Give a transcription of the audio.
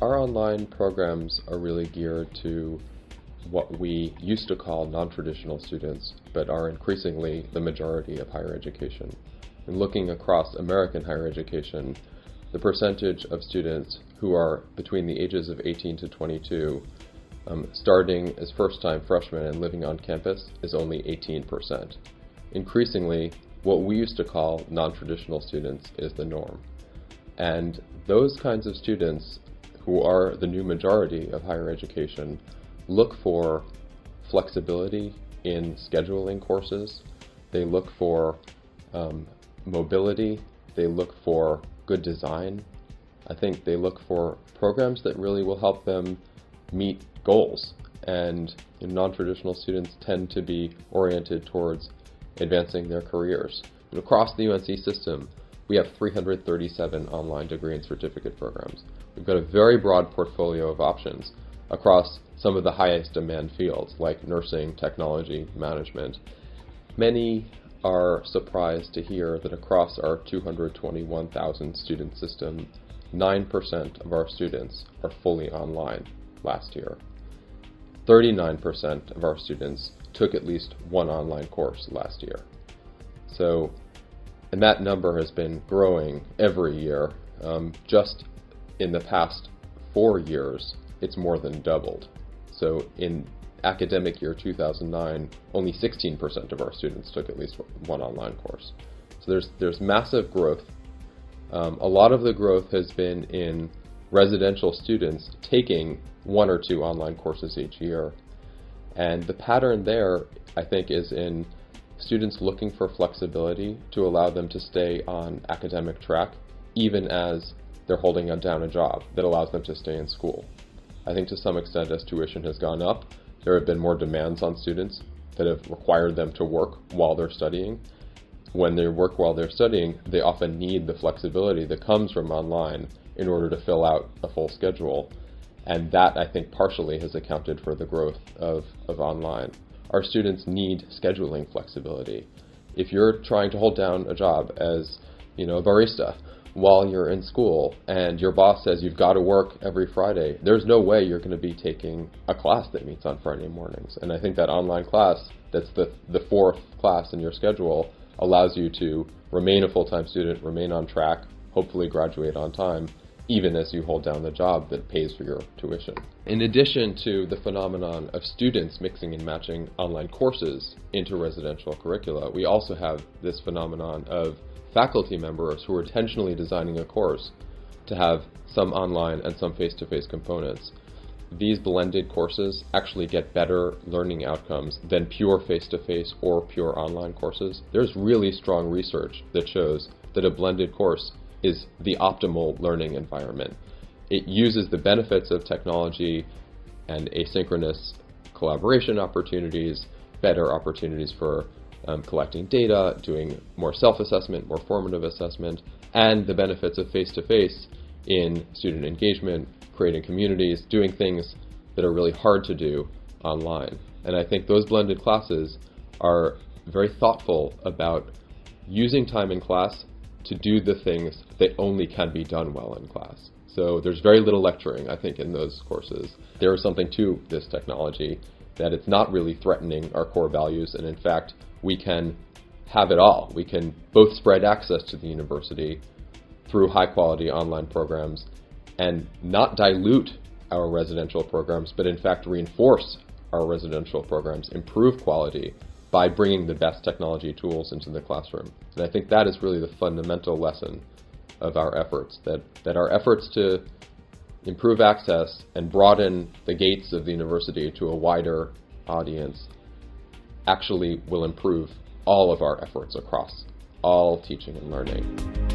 Our online programs are really geared to what we used to call non-traditional students, but are increasingly the majority of higher education. And looking across American higher education, the percentage of students who are between the ages of 18 to 22, starting as first-time freshmen and living on campus, is only 18%. Increasingly, what we used to call non-traditional students is the norm. And those kinds of students, who are the new majority of higher education, look for flexibility in scheduling courses. They look for mobility. They look for good design. I think they look for programs that really will help them meet goals. And non-traditional students tend to be oriented towards advancing their careers. And across the UNC system, we have 337 online degree and certificate programs. We've got a very broad portfolio of options across some of the highest demand fields like nursing, technology, management. Many are surprised to hear that across our 221,000 student system, 9% of our students are fully online last year. 39% of our students took at least one online course last year. And that number has been growing every year. Just in the past 4 years, it's more than doubled. So in academic year 2009, only 16% of our students took at least one online course. So there's massive growth. A lot of the growth has been in residential students taking 1 or 2 online courses each year. And the pattern there, I think, is in students looking for flexibility to allow them to stay on academic track, even as they're holding down a job that allows them to stay in school. I think to some extent, as tuition has gone up, there have been more demands on students that have required them to work while they're studying. When they work while they're studying, they often need the flexibility that comes from online in order to fill out a full schedule. And that, I think, partially has accounted for the growth of online. Our students need scheduling flexibility. If you're trying to hold down a job as, a barista while you're in school and your boss says you've got to work every Friday, there's no way you're going to be taking a class that meets on Friday mornings. And I think that online class, that's the 4th class in your schedule, allows you to remain a full-time student, remain on track, hopefully graduate on time, even as you hold down the job that pays for your tuition. In addition to the phenomenon of students mixing and matching online courses into residential curricula, we also have this phenomenon of faculty members who are intentionally designing a course to have some online and some face-to-face components. These blended courses actually get better learning outcomes than pure face-to-face or pure online courses. There's really strong research that shows that a blended course is the optimal learning environment. It uses the benefits of technology and asynchronous collaboration opportunities, better opportunities for collecting data, doing more self-assessment, more formative assessment, and the benefits of face-to-face in student engagement, creating communities, doing things that are really hard to do online. And I think those blended classes are very thoughtful about using time in class to do the things that only can be done well in class. So there's very little lecturing, I think, in those courses. There is something to this technology, that it's not really threatening our core values, and in fact, we can have it all. We can both spread access to the university through high-quality online programs and not dilute our residential programs, but in fact reinforce our residential programs, improve quality by bringing the best technology tools into the classroom. And I think that is really the fundamental lesson of our efforts, that our efforts to improve access and broaden the gates of the university to a wider audience actually will improve all of our efforts across all teaching and learning.